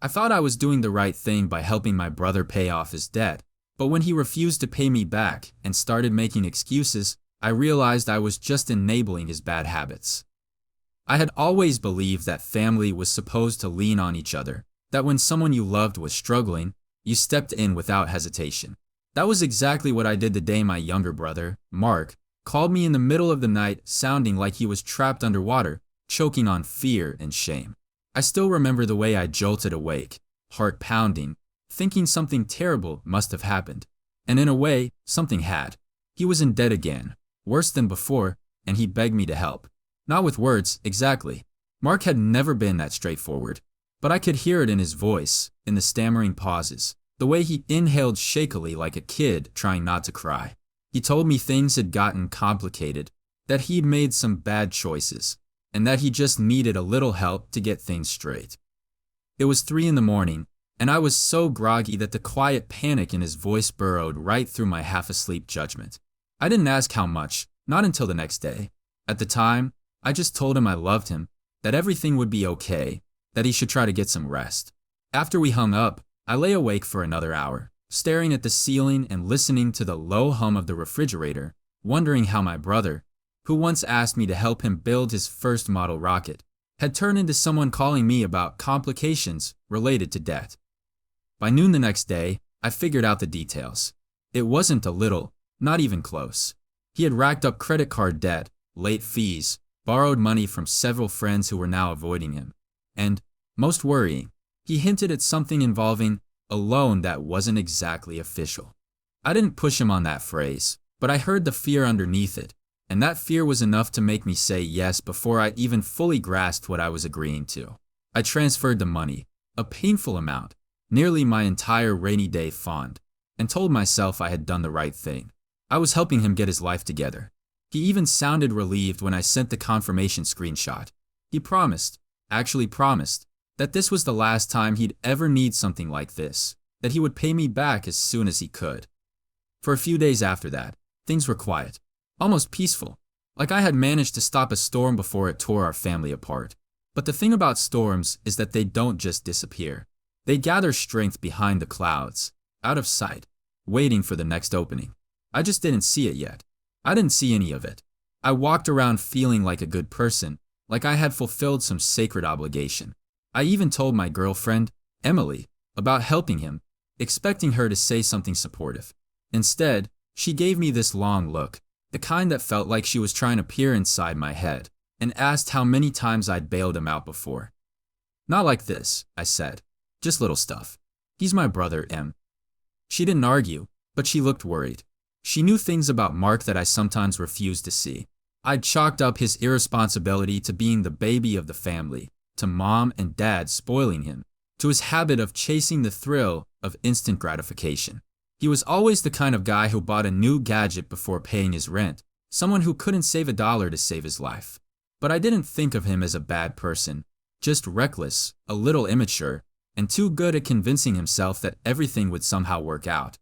I thought I was doing the right thing by helping my brother pay off his debt, but when he refused to pay me back and started making excuses, I realized I was just enabling his bad habits. I had always believed that family was supposed to lean on each other, that when someone you loved was struggling, you stepped in without hesitation. That was exactly what I did the day my younger brother, Mark, called me in the middle of the night sounding like he was trapped underwater, choking on fear and shame. I still remember the way I jolted awake, heart pounding, thinking something terrible must have happened. And in a way, something had. He was in debt again, worse than before, and he begged me to help. Not with words, exactly. Mark had never been that straightforward. But I could hear it in his voice, in the stammering pauses, the way he inhaled shakily like a kid trying not to cry. He told me things had gotten complicated, that he'd made some bad choices, and that he just needed a little help to get things straight. It was 3 a.m, and I was so groggy that the quiet panic in his voice burrowed right through my half-asleep judgment. I didn't ask how much, not until the next day. At the time, I just told him I loved him, that everything would be okay, that he should try to get some rest. After we hung up, I lay awake for another hour, staring at the ceiling and listening to the low hum of the refrigerator, wondering how my brother, who once asked me to help him build his first model rocket, had turned into someone calling me about complications related to debt. By noon the next day, I figured out the details. It wasn't a little, not even close. He had racked up credit card debt, late fees, borrowed money from several friends who were now avoiding him, and, most worrying, he hinted at something involving a loan that wasn't exactly official. I didn't push him on that phrase, but I heard the fear underneath it, and that fear was enough to make me say yes before I even fully grasped what I was agreeing to. I transferred the money, a painful amount, nearly my entire rainy day fund, and told myself I had done the right thing. I was helping him get his life together. He even sounded relieved when I sent the confirmation screenshot. He actually promised, that this was the last time he'd ever need something like this, that he would pay me back as soon as he could. For a few days after that, things were quiet, almost peaceful, like I had managed to stop a storm before it tore our family apart. But the thing about storms is that they don't just disappear. They gather strength behind the clouds, out of sight, waiting for the next opening. I just didn't see it yet. I didn't see any of it. I walked around feeling like a good person, like I had fulfilled some sacred obligation. I even told my girlfriend, Emily, about helping him, expecting her to say something supportive. Instead, she gave me this long look, the kind that felt like she was trying to peer inside my head, and asked how many times I'd bailed him out before. Not like this, I said. Just little stuff. He's my brother, Em. She didn't argue, but she looked worried. She knew things about Mark that I sometimes refused to see. I'd chalked up his irresponsibility to being the baby of the family, to mom and dad spoiling him, to his habit of chasing the thrill of instant gratification. He was always the kind of guy who bought a new gadget before paying his rent, someone who couldn't save $1 to save his life. But I didn't think of him as a bad person, just reckless, a little immature, and too good at convincing himself that everything would somehow work out.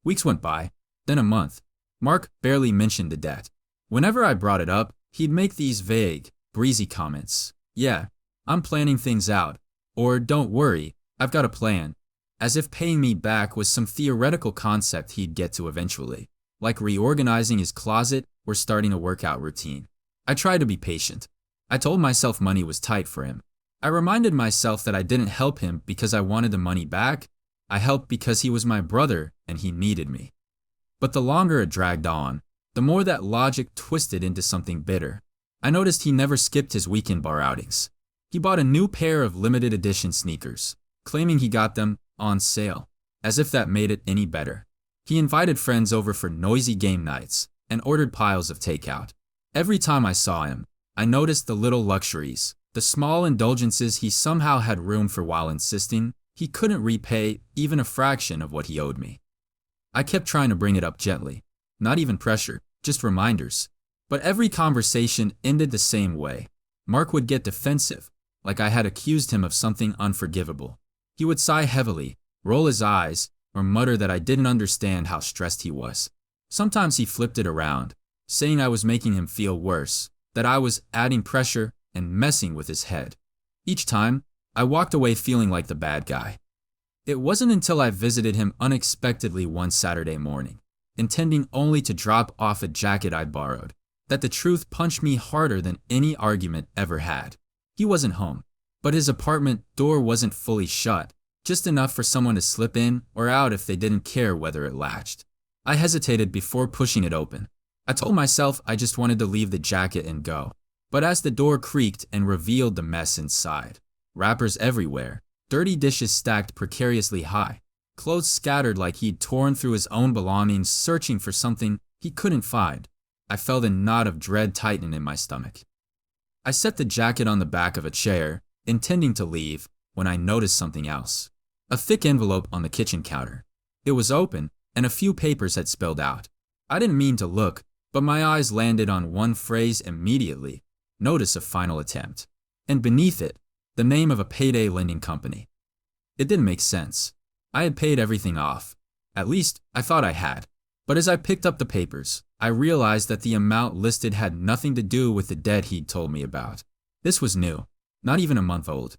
Weeks went by, then a month. Mark barely mentioned the debt. Whenever I brought it up, he'd make these vague, breezy comments. Yeah, I'm planning things out. Or don't worry, I've got a plan. As if paying me back was some theoretical concept he'd get to eventually, like reorganizing his closet or starting a workout routine. I tried to be patient. I told myself money was tight for him. I reminded myself that I didn't help him because I wanted the money back. I helped because he was my brother and he needed me. But the longer it dragged on, the more that logic twisted into something bitter. I noticed he never skipped his weekend bar outings. He bought a new pair of limited edition sneakers, claiming he got them on sale, as if that made it any better. He invited friends over for noisy game nights and ordered piles of takeout. Every time I saw him, I noticed the little luxuries, the small indulgences he somehow had room for while insisting he couldn't repay even a fraction of what he owed me. I kept trying to bring it up gently, not even pressure, just reminders. But every conversation ended the same way. Mark would get defensive, like I had accused him of something unforgivable. He would sigh heavily, roll his eyes, or mutter that I didn't understand how stressed he was. Sometimes he flipped it around, saying I was making him feel worse, that I was adding pressure and messing with his head. Each time, I walked away feeling like the bad guy. It wasn't until I visited him unexpectedly one Saturday morning, intending only to drop off a jacket I'd borrowed, that the truth punched me harder than any argument ever had. He wasn't home, but his apartment door wasn't fully shut, just enough for someone to slip in or out if they didn't care whether it latched. I hesitated before pushing it open. I told myself I just wanted to leave the jacket and go. But as the door creaked and revealed the mess inside, wrappers everywhere, dirty dishes stacked precariously high, clothes scattered like he'd torn through his own belongings searching for something he couldn't find, I felt a knot of dread tighten in my stomach. I set the jacket on the back of a chair, intending to leave, when I noticed something else. A thick envelope on the kitchen counter. It was open, and a few papers had spilled out. I didn't mean to look, but my eyes landed on one phrase immediately. Notice of final attempt. And beneath it, the name of a payday lending company. It didn't make sense. I had paid everything off. At least, I thought I had. But as I picked up the papers, I realized that the amount listed had nothing to do with the debt he'd told me about. This was new, not even a month old.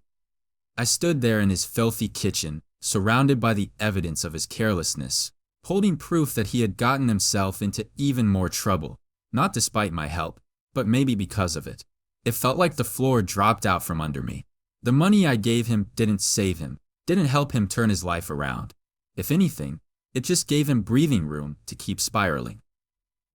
I stood there in his filthy kitchen, surrounded by the evidence of his carelessness, holding proof that he had gotten himself into even more trouble, not despite my help, but maybe because of it. It felt like the floor dropped out from under me. The money I gave him didn't save him, didn't help him turn his life around. If anything, it just gave him breathing room to keep spiraling.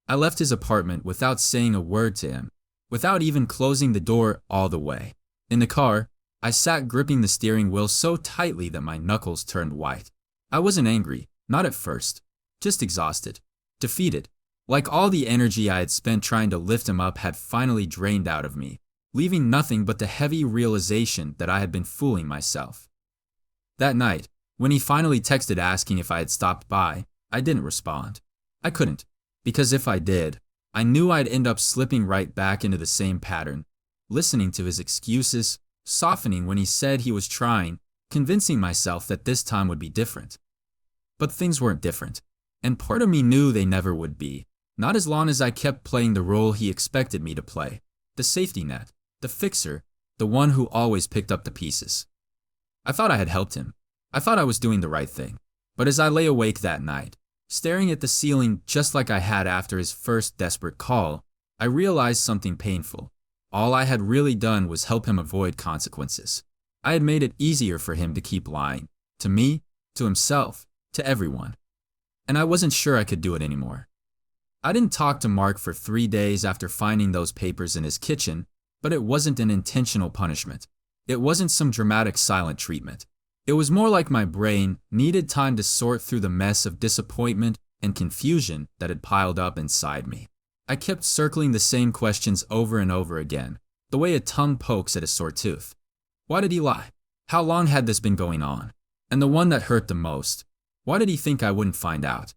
I left his apartment without saying a word to him, without even closing the door all the way. In the car, I sat gripping the steering wheel so tightly that my knuckles turned white. I wasn't angry, not at first, just exhausted, defeated, like all the energy I had spent trying to lift him up had finally drained out of me, leaving nothing but the heavy realization that I had been fooling myself. That night, when he finally texted asking if I had stopped by, I didn't respond. I couldn't, because if I did, I knew I'd end up slipping right back into the same pattern, listening to his excuses, softening when he said he was trying, convincing myself that this time would be different. But things weren't different, and part of me knew they never would be, not as long as I kept playing the role he expected me to play, the safety net, the fixer, the one who always picked up the pieces. I thought I had helped him. I thought I was doing the right thing. But as I lay awake that night, staring at the ceiling just like I had after his first desperate call, I realized something painful. All I had really done was help him avoid consequences. I had made it easier for him to keep lying. To me, to himself, to everyone. And I wasn't sure I could do it anymore. I didn't talk to Mark for 3 days after finding those papers in his kitchen, but it wasn't an intentional punishment. It wasn't some dramatic silent treatment. It was more like my brain needed time to sort through the mess of disappointment and confusion that had piled up inside me. I kept circling the same questions over and over again, the way a tongue pokes at a sore tooth. Why did he lie? How long had this been going on? And the one that hurt the most, why did he think I wouldn't find out?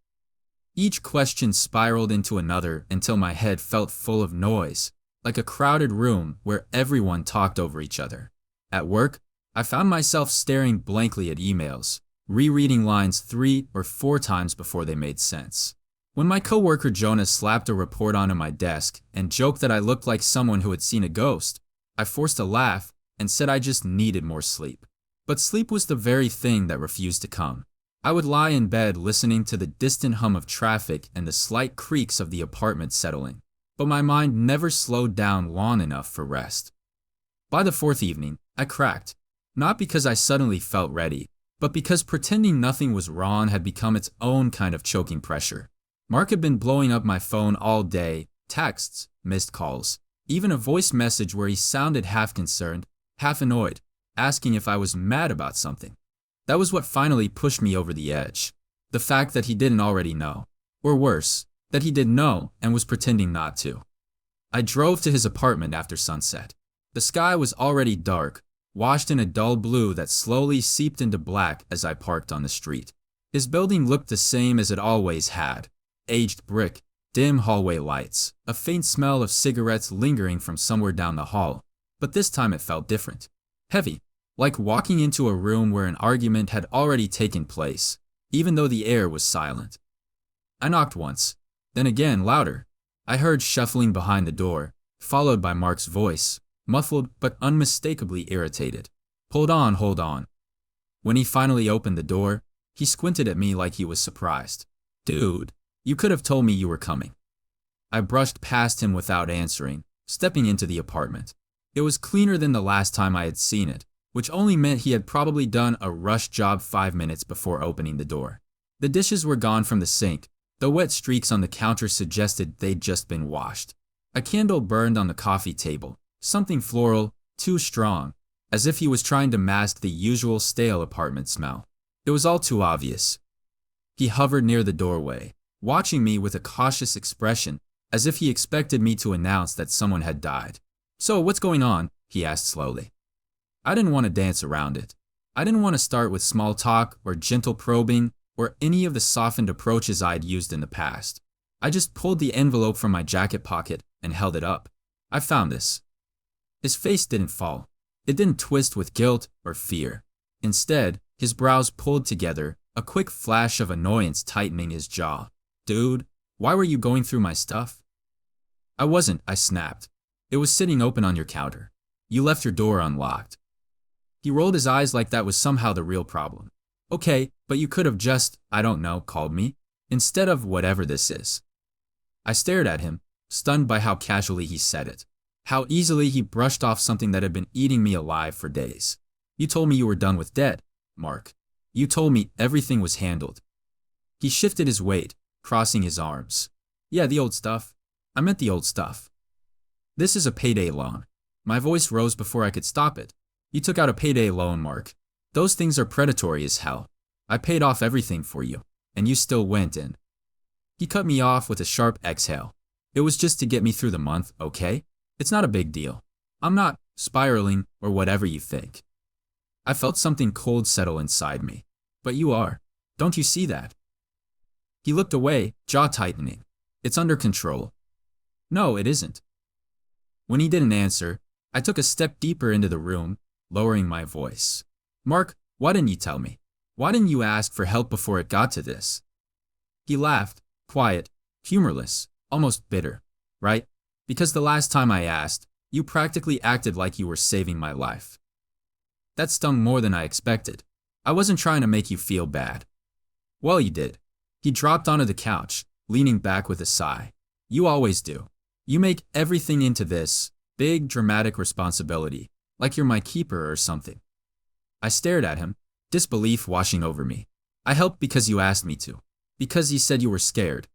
Each question spiraled into another until my head felt full of noise, like a crowded room where everyone talked over each other. At work, I found myself staring blankly at emails, rereading lines 3 or 4 times before they made sense. When my coworker Jonah slapped a report onto my desk and joked that I looked like someone who had seen a ghost, I forced a laugh and said I just needed more sleep. But sleep was the very thing that refused to come. I would lie in bed listening to the distant hum of traffic and the slight creaks of the apartment settling, but my mind never slowed down long enough for rest. By the 4th evening, I cracked, not because I suddenly felt ready, but because pretending nothing was wrong had become its own kind of choking pressure. Mark had been blowing up my phone all day, texts, missed calls, even a voice message where he sounded half concerned, half annoyed, asking if I was mad about something. That was what finally pushed me over the edge. The fact that he didn't already know. Or worse, that he did know and was pretending not to. I drove to his apartment after sunset. The sky was already dark, washed in a dull blue that slowly seeped into black as I parked on the street. His building looked the same as it always had. Aged brick, dim hallway lights, a faint smell of cigarettes lingering from somewhere down the hall. But this time it felt different. Heavy, like walking into a room where an argument had already taken place, even though the air was silent. I knocked once, then again louder. I heard shuffling behind the door, followed by Mark's voice, muffled but unmistakably irritated. Hold on, hold on. When he finally opened the door, he squinted at me like he was surprised. Dude, you could have told me you were coming. I brushed past him without answering, stepping into the apartment. It was cleaner than the last time I had seen it, which only meant he had probably done a rush job 5 minutes before opening the door. The dishes were gone from the sink. The wet streaks on the counter suggested they'd just been washed. A candle burned on the coffee table, something floral, too strong, as if he was trying to mask the usual stale apartment smell. It was all too obvious. He hovered near the doorway, watching me with a cautious expression, as if he expected me to announce that someone had died. So, what's going on? He asked slowly. I didn't want to dance around it. I didn't want to start with small talk or gentle probing or any of the softened approaches I'd used in the past. I just pulled the envelope from my jacket pocket and held it up. I found this. His face didn't fall. It didn't twist with guilt or fear. Instead, his brows pulled together, a quick flash of annoyance tightening his jaw. Dude, why were you going through my stuff? I wasn't, I snapped. It was sitting open on your counter. You left your door unlocked. He rolled his eyes like that was somehow the real problem. Okay, but you could have just, I don't know, called me, instead of whatever this is. I stared at him, stunned by how casually he said it. How easily he brushed off something that had been eating me alive for days. You told me you were done with debt, Mark. You told me everything was handled. He shifted his weight, crossing his arms. Yeah, the old stuff. I meant the old stuff. This is a payday loan. My voice rose before I could stop it. You took out a payday loan, Mark. Those things are predatory as hell. I paid off everything for you, and you still went in. He cut me off with a sharp exhale. It was just to get me through the month, okay? It's not a big deal. I'm not spiraling or whatever you think. I felt something cold settle inside me. But you are. Don't you see that? He looked away, jaw tightening. It's under control. No, it isn't. When he didn't answer, I took a step deeper into the room, lowering my voice. Mark, why didn't you tell me? Why didn't you ask for help before it got to this? He laughed, quiet, humorless, almost bitter. Right? Because the last time I asked, you practically acted like you were saving my life. That stung more than I expected. I wasn't trying to make you feel bad. Well, you did. He dropped onto the couch, leaning back with a sigh. You always do. You make everything into this big, dramatic responsibility, like you're my keeper or something. I stared at him, disbelief washing over me. I helped because you asked me to. Because you said you were scared.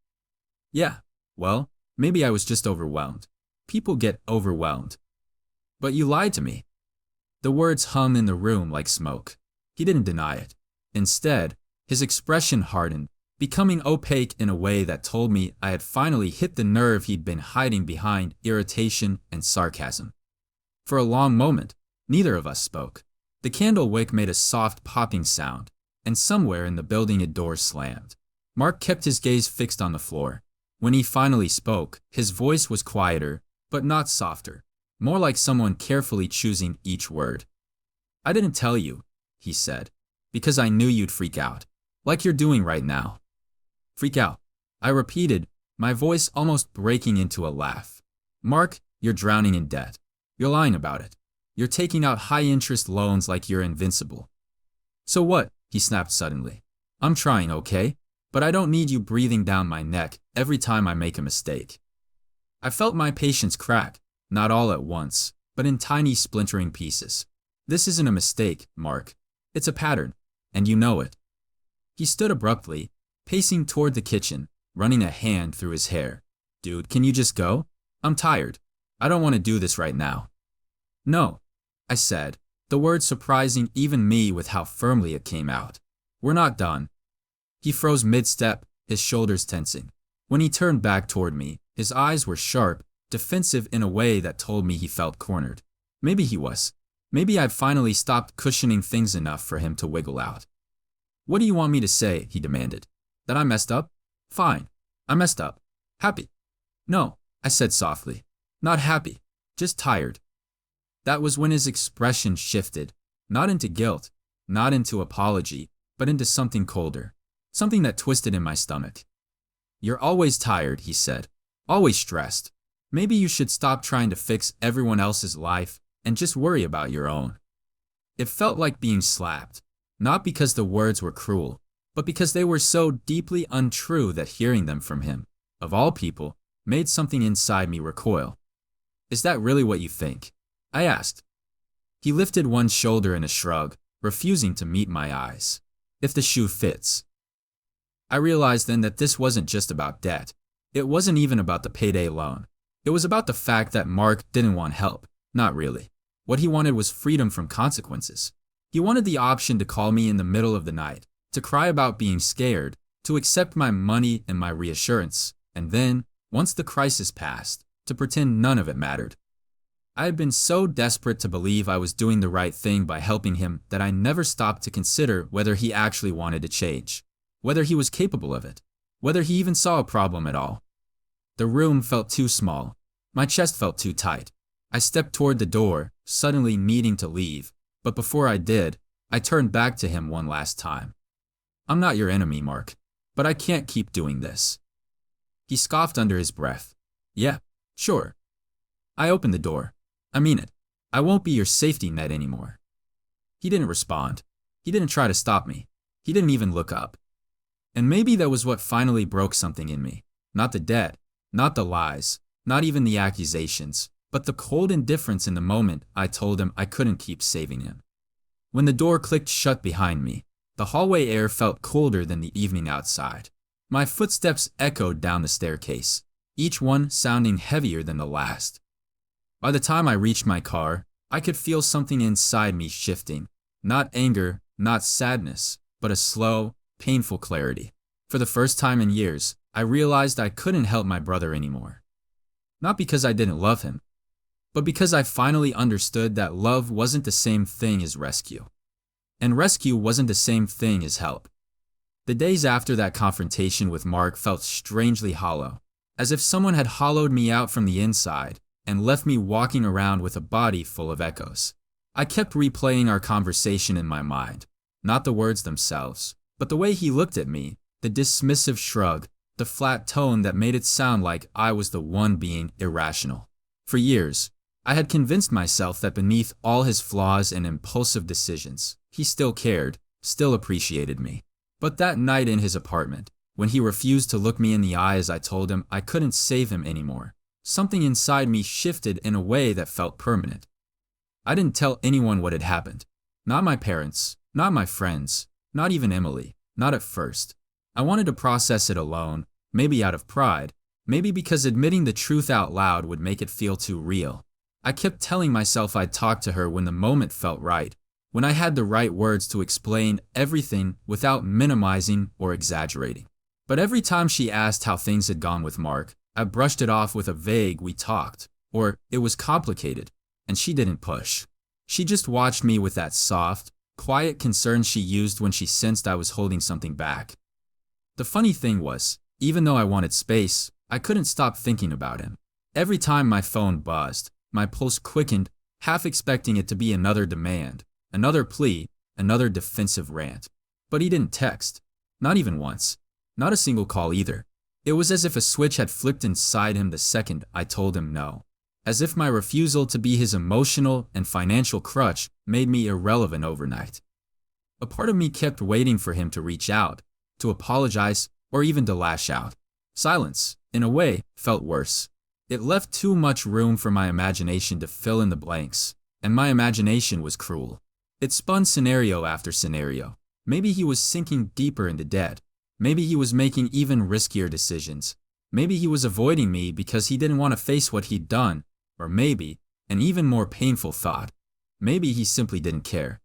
Yeah, well, maybe I was just overwhelmed. People get overwhelmed. But you lied to me. The words hung in the room like smoke. He didn't deny it. Instead, his expression hardened, becoming opaque in a way that told me I had finally hit the nerve he'd been hiding behind irritation and sarcasm. For a long moment, neither of us spoke. The candle wick made a soft popping sound, and somewhere in the building a door slammed. Mark kept his gaze fixed on the floor. When he finally spoke, his voice was quieter, but not softer, more like someone carefully choosing each word. I didn't tell you, he said, because I knew you'd freak out, like you're doing right now. Freak out, I repeated, my voice almost breaking into a laugh. Mark, you're drowning in debt. You're lying about it. You're taking out high-interest loans like you're invincible. So what? He snapped suddenly. I'm trying, okay? But I don't need you breathing down my neck every time I make a mistake. I felt my patience crack, not all at once, but in tiny splintering pieces. This isn't a mistake, Mark. It's a pattern, and you know it. He stood abruptly, pacing toward the kitchen, running a hand through his hair. Dude, can you just go? I'm tired. I don't want to do this right now. No, I said, the word surprising even me with how firmly it came out. We're not done. He froze mid-step, his shoulders tensing. When he turned back toward me, his eyes were sharp, defensive in a way that told me he felt cornered. Maybe he was. Maybe I'd finally stopped cushioning things enough for him to wiggle out. What do you want me to say? He demanded. That I messed up? Fine. I messed up. Happy? No, I said softly. Not happy. Just tired. That was when his expression shifted, not into guilt, not into apology, but into something colder, something that twisted in my stomach. You're always tired, he said. Always stressed. Maybe you should stop trying to fix everyone else's life and just worry about your own. It felt like being slapped, not because the words were cruel, but because they were so deeply untrue that hearing them from him, of all people, made something inside me recoil. "Is that really what you think?" I asked. He lifted one shoulder in a shrug, refusing to meet my eyes. "If the shoe fits." I realized then that this wasn't just about debt. It wasn't even about the payday loan. It was about the fact that Mark didn't want help. Not really. What he wanted was freedom from consequences. He wanted the option to call me in the middle of the night, to cry about being scared, to accept my money and my reassurance, and then, once the crisis passed, to pretend none of it mattered. I had been so desperate to believe I was doing the right thing by helping him that I never stopped to consider whether he actually wanted to change, whether he was capable of it, whether he even saw a problem at all. The room felt too small. My chest felt too tight. I stepped toward the door, suddenly needing to leave, but before I did, I turned back to him one last time. "I'm not your enemy, Mark, but I can't keep doing this." He scoffed under his breath. "Yeah, sure." I opened the door. "I mean it. I won't be your safety net anymore." He didn't respond. He didn't try to stop me. He didn't even look up. And maybe that was what finally broke something in me. Not the debt, not the lies, not even the accusations, but the cold indifference in the moment I told him I couldn't keep saving him. When the door clicked shut behind me, the hallway air felt colder than the evening outside. My footsteps echoed down the staircase, each one sounding heavier than the last. By the time I reached my car, I could feel something inside me shifting. Not anger, not sadness, but a slow, painful clarity. For the first time in years, I realized I couldn't help my brother anymore. Not because I didn't love him, but because I finally understood that love wasn't the same thing as rescue. And rescue wasn't the same thing as help. The days after that confrontation with Mark felt strangely hollow, as if someone had hollowed me out from the inside and left me walking around with a body full of echoes. I kept replaying our conversation in my mind, not the words themselves, but the way he looked at me, the dismissive shrug, the flat tone that made it sound like I was the one being irrational. For years, I had convinced myself that beneath all his flaws and impulsive decisions, he still cared, still appreciated me. But that night in his apartment, when he refused to look me in the eye as I told him I couldn't save him anymore, something inside me shifted in a way that felt permanent. I didn't tell anyone what had happened. Not my parents, not my friends, not even Emily, not at first. I wanted to process it alone, maybe out of pride, maybe because admitting the truth out loud would make it feel too real. I kept telling myself I'd talk to her when the moment felt right, when I had the right words to explain everything without minimizing or exaggerating. But every time she asked how things had gone with Mark, I brushed it off with a vague "we talked," or "it was complicated," and she didn't push. She just watched me with that soft, quiet concern she used when she sensed I was holding something back. The funny thing was, even though I wanted space, I couldn't stop thinking about him. Every time my phone buzzed, my pulse quickened, half expecting it to be another demand, another plea, another defensive rant. But he didn't text. Not even once. Not a single call either. It was as if a switch had flipped inside him the second I told him no. As if my refusal to be his emotional and financial crutch made me irrelevant overnight. A part of me kept waiting for him to reach out, to apologize, or even to lash out. Silence, in a way, felt worse. It left too much room for my imagination to fill in the blanks, and my imagination was cruel. It spun scenario after scenario. Maybe he was sinking deeper into debt. Maybe he was making even riskier decisions. Maybe he was avoiding me because he didn't want to face what he'd done. Or maybe, an even more painful thought, maybe he simply didn't care.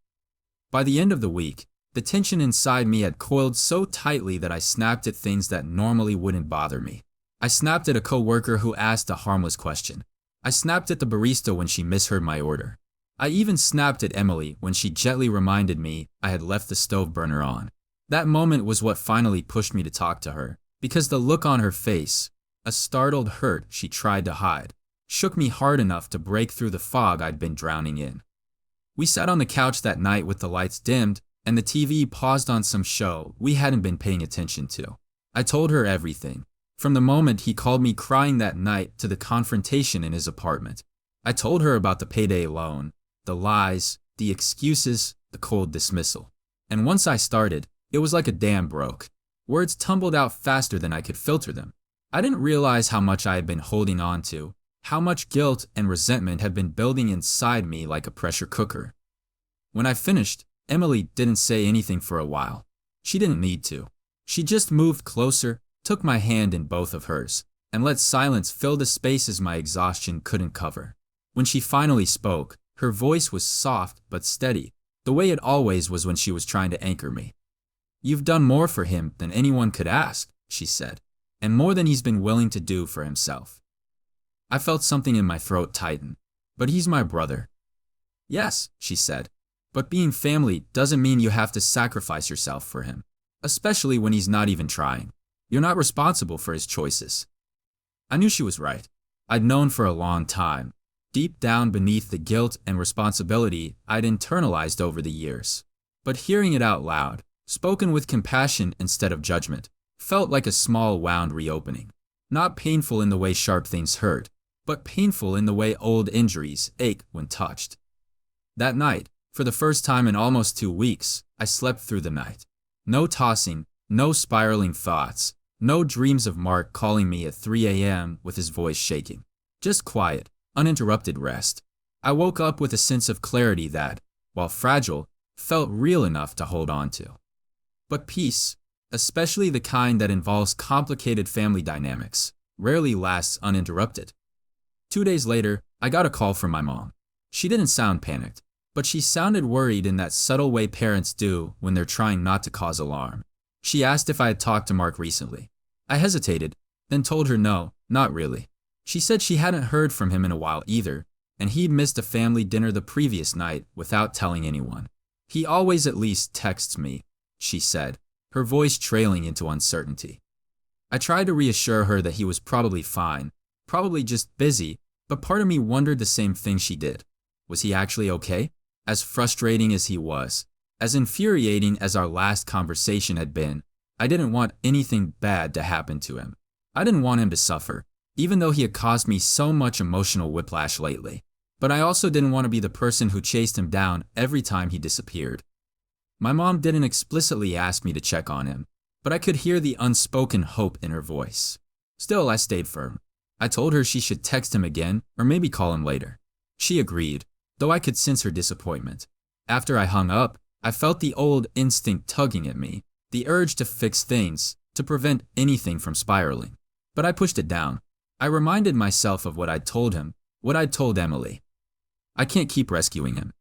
By the end of the week, the tension inside me had coiled so tightly that I snapped at things that normally wouldn't bother me. I snapped at a coworker who asked a harmless question. I snapped at the barista when she misheard my order. I even snapped at Emily when she gently reminded me I had left the stove burner on. That moment was what finally pushed me to talk to her, because the look on her face, a startled hurt she tried to hide, shook me hard enough to break through the fog I'd been drowning in. We sat on the couch that night with the lights dimmed and the TV paused on some show we hadn't been paying attention to. I told her everything, from the moment he called me crying that night to the confrontation in his apartment. I told her about the payday loan, the lies, The excuses, the cold dismissal. And once I started, it was like a dam broke. Words tumbled out faster than I could filter them. I didn't realize how much I had been holding on to, how much guilt and resentment had been building inside me like a pressure cooker. When I finished, Emily didn't say anything for a while. She didn't need to. She just moved closer, took my hand in both of hers, and let silence fill the spaces my exhaustion couldn't cover. When she finally spoke, her voice was soft but steady, the way it always was when she was trying to anchor me. "You've done more for him than anyone could ask," she said, "and more than he's been willing to do for himself." I felt something in my throat tighten. "But he's my brother." "Yes," she said, "but being family doesn't mean you have to sacrifice yourself for him, especially when he's not even trying. You're not responsible for his choices." I knew she was right. I'd known for a long time, deep down beneath the guilt and responsibility I'd internalized over the years. But hearing it out loud, spoken with compassion instead of judgment, felt like a small wound reopening. Not painful in the way sharp things hurt, but painful in the way old injuries ache when touched. That night, for the first time in almost 2 weeks, I slept through the night. No tossing, no spiraling thoughts, no dreams of Mark calling me at 3 a.m. with his voice shaking. Just quiet, uninterrupted rest. I woke up with a sense of clarity that, while fragile, felt real enough to hold on to. But peace, especially the kind that involves complicated family dynamics, rarely lasts uninterrupted. 2 days later, I got a call from my mom. She didn't sound panicked, but she sounded worried in that subtle way parents do when they're trying not to cause alarm. She asked if I had talked to Mark recently. I hesitated, then told her no, not really. She said she hadn't heard from him in a while either, and he'd missed a family dinner the previous night without telling anyone. "He always at least texts me," she said, her voice trailing into uncertainty. I tried to reassure her that he was probably fine, probably just busy, but part of me wondered the same thing she did. Was he actually okay? As frustrating as he was, as infuriating as our last conversation had been, I didn't want anything bad to happen to him. I didn't want him to suffer, even though he had caused me so much emotional whiplash lately. But I also didn't want to be the person who chased him down every time he disappeared. My mom didn't explicitly ask me to check on him, but I could hear the unspoken hope in her voice. Still, I stayed firm. I told her she should text him again or maybe call him later. She agreed, though I could sense her disappointment. After I hung up, I felt the old instinct tugging at me, the urge to fix things, to prevent anything from spiraling. But I pushed it down. I reminded myself of what I'd told him, what I'd told Emily. I can't keep rescuing him.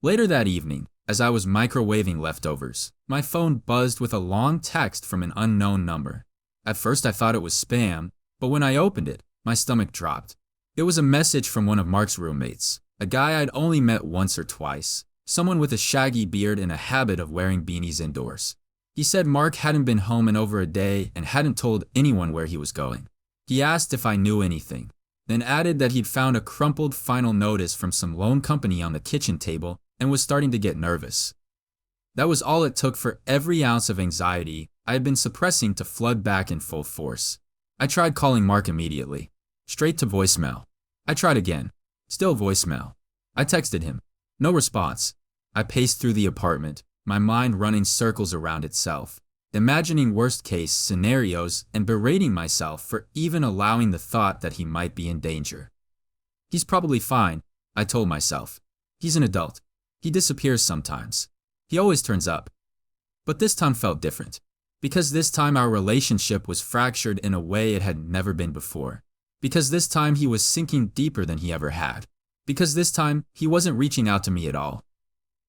Later that evening, as I was microwaving leftovers, my phone buzzed with a long text from an unknown number. At first I thought it was spam, but when I opened it, my stomach dropped. It was a message from one of Mark's roommates, a guy I'd only met once or twice, someone with a shaggy beard and a habit of wearing beanies indoors. He said Mark hadn't been home in over a day and hadn't told anyone where he was going. He asked if I knew anything, then added that he'd found a crumpled final notice from some loan company on the kitchen table and was starting to get nervous. That was all it took for every ounce of anxiety I had been suppressing to flood back in full force. I tried calling Mark immediately. Straight to voicemail. I tried again. Still voicemail. I texted him. No response. I paced through the apartment, my mind running circles around itself, imagining worst-case scenarios and berating myself for even allowing the thought that he might be in danger. He's probably fine, I told myself. He's an adult. He disappears sometimes. He always turns up. But this time felt different, because this time our relationship was fractured in a way it had never been before. Because this time he was sinking deeper than he ever had. Because this time he wasn't reaching out to me at all.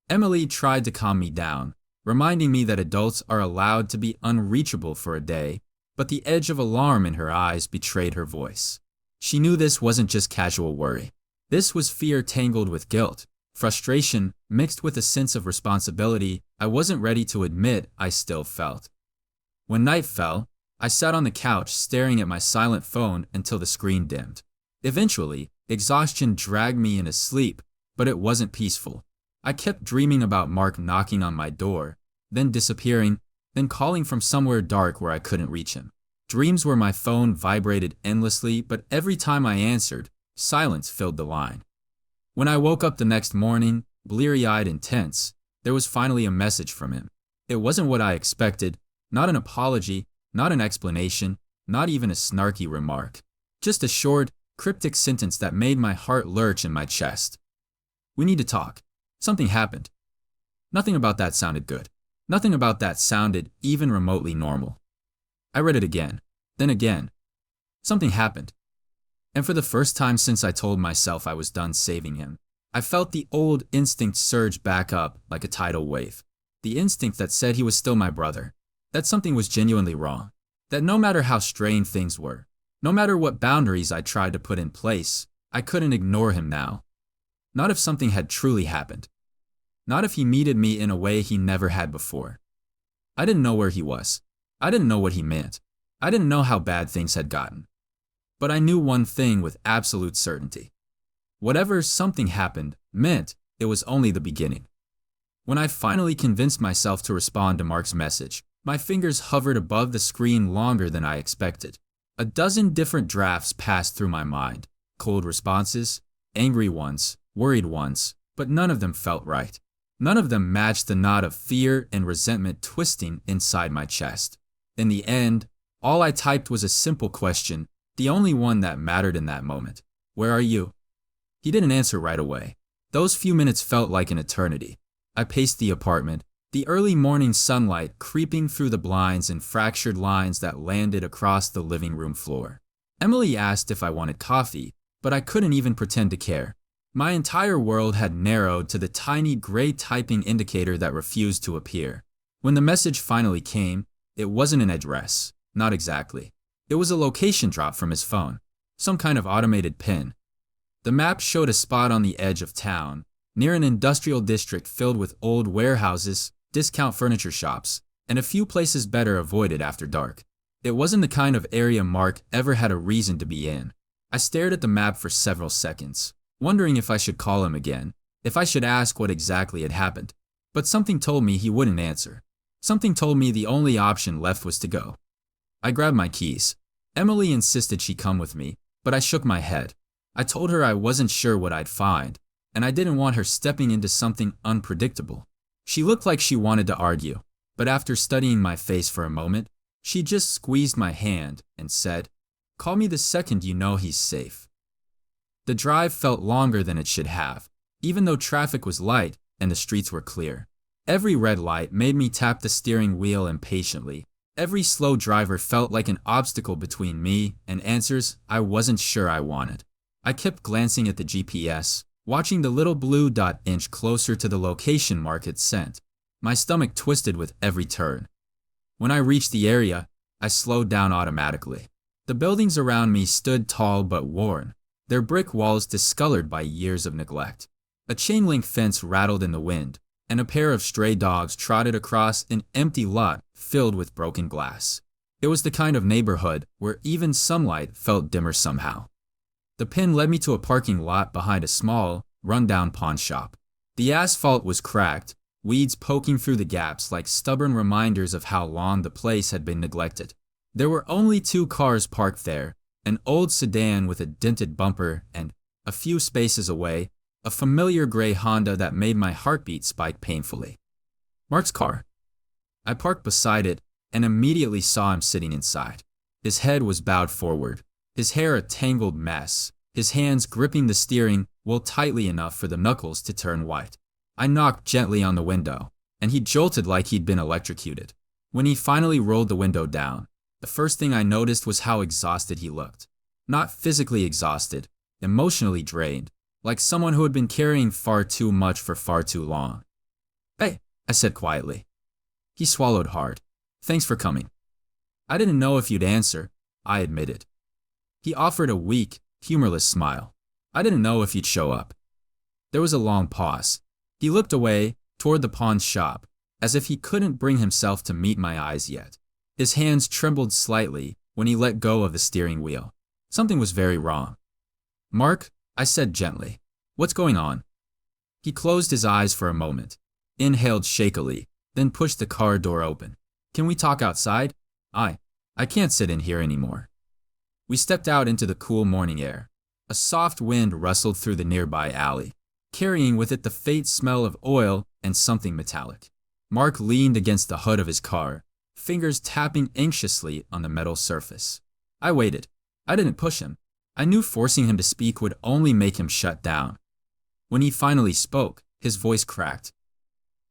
Emily tried to calm me down, reminding me that adults are allowed to be unreachable for a day, but the edge of alarm in her eyes betrayed her voice. She knew this wasn't just casual worry. This was fear tangled with guilt, frustration mixed with a sense of responsibility I wasn't ready to admit I still felt. When night fell, I sat on the couch staring at my silent phone until the screen dimmed. Eventually, exhaustion dragged me into sleep, but it wasn't peaceful. I kept dreaming about Mark knocking on my door, then disappearing, then calling from somewhere dark where I couldn't reach him. Dreams where my phone vibrated endlessly, but every time I answered, silence filled the line. When I woke up the next morning, bleary-eyed and tense, there was finally a message from him. It wasn't what I expected, not an apology, not an explanation, not even a snarky remark. Just a short, cryptic sentence that made my heart lurch in my chest. "We need to talk. Something happened." Nothing about that sounded good. Nothing about that sounded even remotely normal. I read it again, then again. Something happened. And for the first time since I told myself I was done saving him, I felt the old instinct surge back up like a tidal wave. The instinct that said he was still my brother, that something was genuinely wrong, that no matter how strained things were, no matter what boundaries I tried to put in place, I couldn't ignore him now. Not if something had truly happened. Not if he meted me in a way he never had before. I didn't know where he was. I didn't know what he meant. I didn't know how bad things had gotten. But I knew one thing with absolute certainty. Whatever something happened meant it was only the beginning. When I finally convinced myself to respond to Mark's message, my fingers hovered above the screen longer than I expected. A dozen different drafts passed through my mind. Cold responses, angry ones, worried ones, but none of them felt right. None of them matched the knot of fear and resentment twisting inside my chest. In the end, all I typed was a simple question, the only one that mattered in that moment. "Where are you?" He didn't answer right away. Those few minutes felt like an eternity. I paced the apartment, the early morning sunlight creeping through the blinds in fractured lines that landed across the living room floor. Emily asked if I wanted coffee, but I couldn't even pretend to care. My entire world had narrowed to the tiny gray typing indicator that refused to appear. When the message finally came, it wasn't an address. Not exactly. It was a location drop from his phone. Some kind of automated pin. The map showed a spot on the edge of town, near an industrial district filled with old warehouses, discount furniture shops, and a few places better avoided after dark. It wasn't the kind of area Mark ever had a reason to be in. I stared at the map for several seconds, wondering if I should call him again, if I should ask what exactly had happened. But something told me he wouldn't answer. Something told me the only option left was to go. I grabbed my keys. Emily insisted she come with me, but I shook my head. I told her I wasn't sure what I'd find, and I didn't want her stepping into something unpredictable. She looked like she wanted to argue, but after studying my face for a moment, she just squeezed my hand and said, "Call me the second you know he's safe." The drive felt longer than it should have, even though traffic was light and the streets were clear. Every red light made me tap the steering wheel impatiently. Every slow driver felt like an obstacle between me and answers I wasn't sure I wanted. I kept glancing at the GPS, watching the little blue dot inch closer to the location Mark had sent. My stomach twisted with every turn. When I reached the area, I slowed down automatically. The buildings around me stood tall but worn, their brick walls discolored by years of neglect. A chain-link fence rattled in the wind, and a pair of stray dogs trotted across an empty lot filled with broken glass. It was the kind of neighborhood where even sunlight felt dimmer somehow. The pin led me to a parking lot behind a small, run-down pawn shop. The asphalt was cracked, weeds poking through the gaps like stubborn reminders of how long the place had been neglected. There were only 2 cars parked there, an old sedan with a dented bumper and, a few spaces away, a familiar gray Honda that made my heartbeat spike painfully. Mark's car. I parked beside it and immediately saw him sitting inside. His head was bowed forward, his hair a tangled mess, his hands gripping the steering wheel tightly enough for the knuckles to turn white. I knocked gently on the window, and he jolted like he'd been electrocuted. When he finally rolled the window down, the first thing I noticed was how exhausted he looked. Not physically exhausted, emotionally drained, like someone who had been carrying far too much for far too long. "Hey," I said quietly. He swallowed hard. "Thanks for coming." "I didn't know if you'd answer," I admitted. He offered a weak, humorless smile. "I didn't know if you'd show up." There was a long pause. He looked away, toward the pawn shop, as if he couldn't bring himself to meet my eyes yet. His hands trembled slightly when he let go of the steering wheel. Something was very wrong. "Mark," I said gently, "what's going on?" He closed his eyes for a moment, inhaled shakily, then pushed the car door open. "Can we talk outside? I can't sit in here anymore." We stepped out into the cool morning air. A soft wind rustled through the nearby alley. carrying with it the faint smell of oil and something metallic. Mark leaned against the hood of his car, fingers tapping anxiously on the metal surface. I waited. I didn't push him. I knew forcing him to speak would only make him shut down. When he finally spoke, his voice cracked.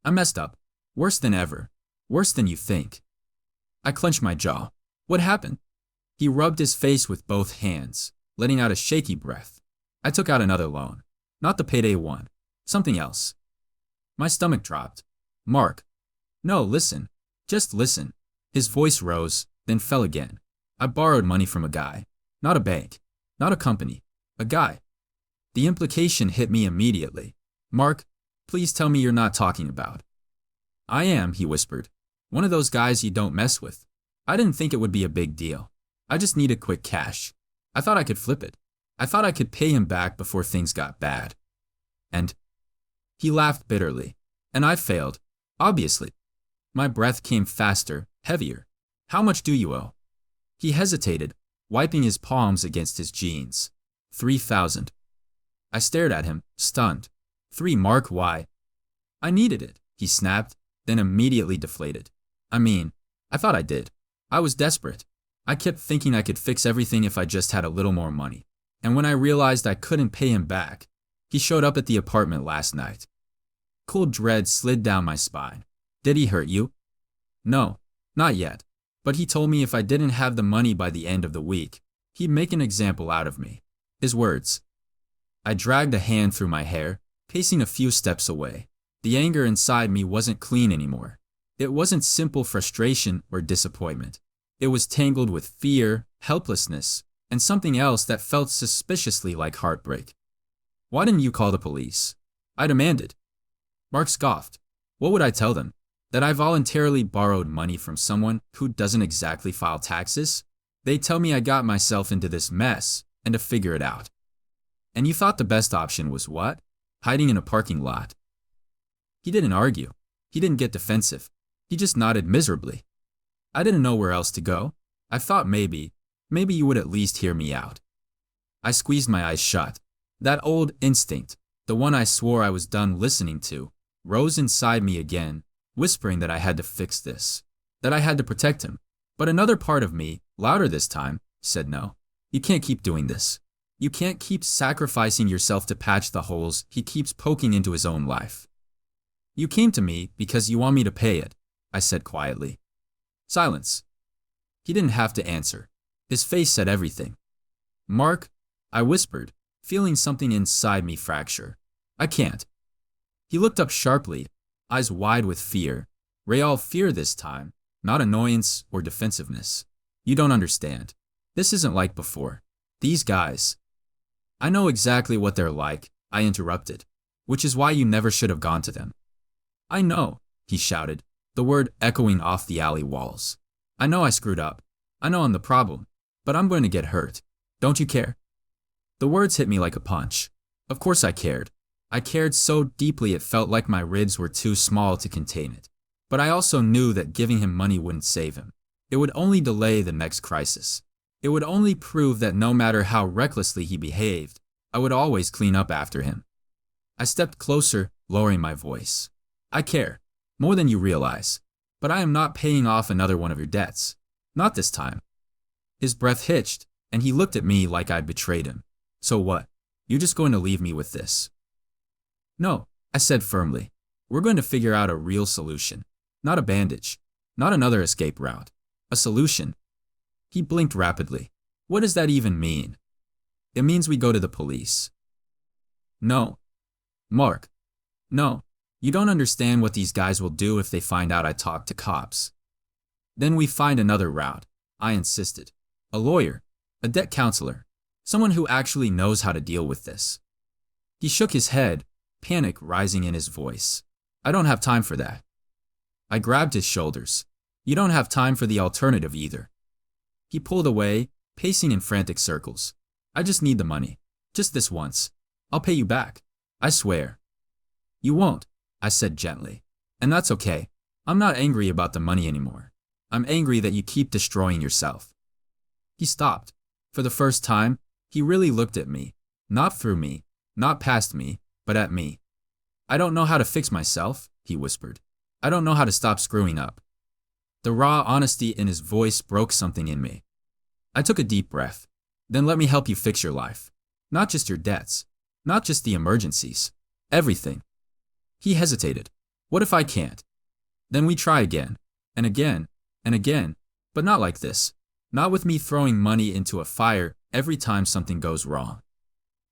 I messed up. Worse than ever. Worse than you think. I clenched my jaw. What happened? He rubbed his face with both hands, letting out a shaky breath. I took out another loan. Not the payday one. Something else. My stomach dropped. Mark. No, listen. Just listen. His voice rose, then fell again. I borrowed money from a guy. Not a bank. Not a company. A guy. The implication hit me immediately. Mark, please tell me you're not talking about. I am, he whispered. One of those guys you don't mess with. I didn't think it would be a big deal. I just needed quick cash. I thought I could flip it. I thought I could pay him back before things got bad. And he laughed bitterly. And I failed. Obviously. My breath came faster, heavier. How much do you owe? He hesitated, wiping his palms against his jeans. 3,000. I stared at him, stunned. 3, Mark, why? I needed it, he snapped, then immediately deflated. I thought I did. I was desperate. I kept thinking I could fix everything if I just had a little more money. And when I realized I couldn't pay him back, he showed up at the apartment last night. Cold dread slid down my spine. Did he hurt you? No, not yet. But he told me if I didn't have the money by the end of the week, he'd make an example out of me. His words. I dragged a hand through my hair, pacing a few steps away. The anger inside me wasn't clean anymore. It wasn't simple frustration or disappointment. It was tangled with fear, helplessness, and something else that felt suspiciously like heartbreak. Why didn't you call the police? I demanded. Mark scoffed. What would I tell them? That I voluntarily borrowed money from someone who doesn't exactly file taxes? They tell me I got myself into this mess and to figure it out. And you thought the best option was what? Hiding in a parking lot. He didn't argue. He didn't get defensive. He just nodded miserably. I didn't know where else to go. I thought maybe you would at least hear me out. I squeezed my eyes shut. That old instinct, the one I swore I was done listening to, rose inside me again, whispering that I had to fix this, that I had to protect him. But another part of me, louder this time, said no. You can't keep doing this. You can't keep sacrificing yourself to patch the holes he keeps poking into his own life. You came to me because you want me to pay it, I said quietly. Silence. He didn't have to answer. His face said everything. Mark, I whispered, feeling something inside me fracture. I can't. He looked up sharply, eyes wide with fear. Real fear this time, not annoyance or defensiveness. You don't understand. This isn't like before. These guys. I know exactly what they're like, I interrupted, which is why you never should have gone to them. I know, he shouted, the word echoing off the alley walls. I know I screwed up. I know I'm the problem, but I'm going to get hurt. Don't you care? The words hit me like a punch. Of course I cared. I cared so deeply it felt like my ribs were too small to contain it. But I also knew that giving him money wouldn't save him. It would only delay the next crisis. It would only prove that no matter how recklessly he behaved, I would always clean up after him. I stepped closer, lowering my voice. I care, more than you realize, but I am not paying off another one of your debts. Not this time. His breath hitched, and he looked at me like I'd betrayed him. So what? You're just going to leave me with this? No, I said firmly. We're going to figure out a real solution. Not a bandage. Not another escape route. A solution. He blinked rapidly. What does that even mean? It means we go to the police. No. Mark. No. You don't understand what these guys will do if they find out I talked to cops. Then we find another route, I insisted. A lawyer. A debt counselor. Someone who actually knows how to deal with this. He shook his head, panic rising in his voice. I don't have time for that. I grabbed his shoulders. You don't have time for the alternative either. He pulled away, pacing in frantic circles. I just need the money. Just this once. I'll pay you back. I swear. You won't, I said gently. And that's okay. I'm not angry about the money anymore. I'm angry that you keep destroying yourself. He stopped. For the first time, he really looked at me. Not through me, not past me, but at me. "I don't know how to fix myself," he whispered. "I don't know how to stop screwing up." The raw honesty in his voice broke something in me. I took a deep breath. "Then let me help you fix your life. Not just your debts. Not just the emergencies. Everything." He hesitated. "What if I can't?" "Then we try again. And again. And again. But not like this. Not with me throwing money into a fire every time something goes wrong."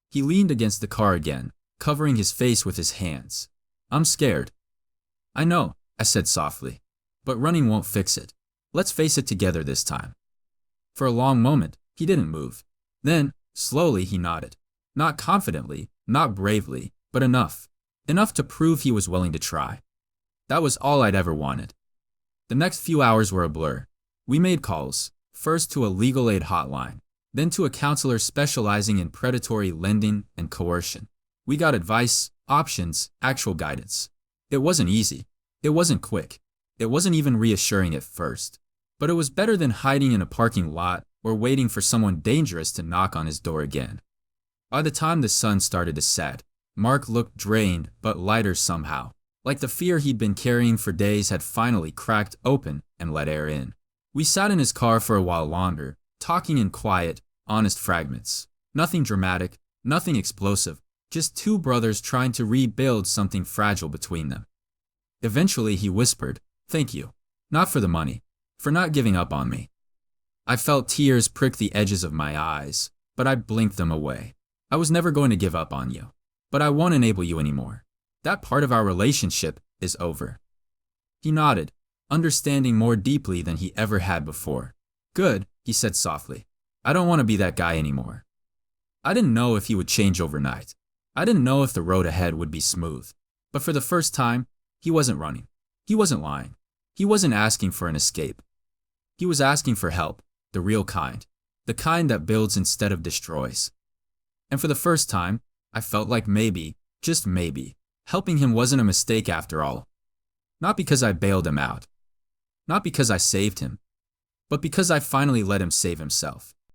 He leaned against the car again, covering his face with his hands. "I'm scared." "I know," I said softly. "But running won't fix it. Let's face it together this time." For a long moment, he didn't move. Then, slowly, he nodded. Not confidently, not bravely, but enough. Enough to prove he was willing to try. That was all I'd ever wanted. The next few hours were a blur. We made calls, first to a legal aid hotline, then to a counselor specializing in predatory lending and coercion. We got advice, options, actual guidance. It wasn't easy. It wasn't quick. It wasn't even reassuring at first. But it was better than hiding in a parking lot or waiting for someone dangerous to knock on his door again. By the time the sun started to set, Mark looked drained but lighter somehow, like the fear he'd been carrying for days had finally cracked open and let air in. We sat in his car for a while longer, talking in quiet, honest fragments. Nothing dramatic, nothing explosive, just two brothers trying to rebuild something fragile between them. Eventually he whispered, "Thank you. Not for the money. For not giving up on me." I felt tears prick the edges of my eyes, but I blinked them away. "I was never going to give up on you. But I won't enable you anymore. That part of our relationship is over." He nodded, understanding more deeply than he ever had before. "Good," he said softly. "I don't want to be that guy anymore." I didn't know if he would change overnight. I didn't know if the road ahead would be smooth. But for the first time, he wasn't running. He wasn't lying. He wasn't asking for an escape. He was asking for help, the real kind, the kind that builds instead of destroys. And for the first time, I felt like maybe, just maybe, helping him wasn't a mistake after all. Not because I bailed him out. Not because I saved him. But because I finally let him save himself.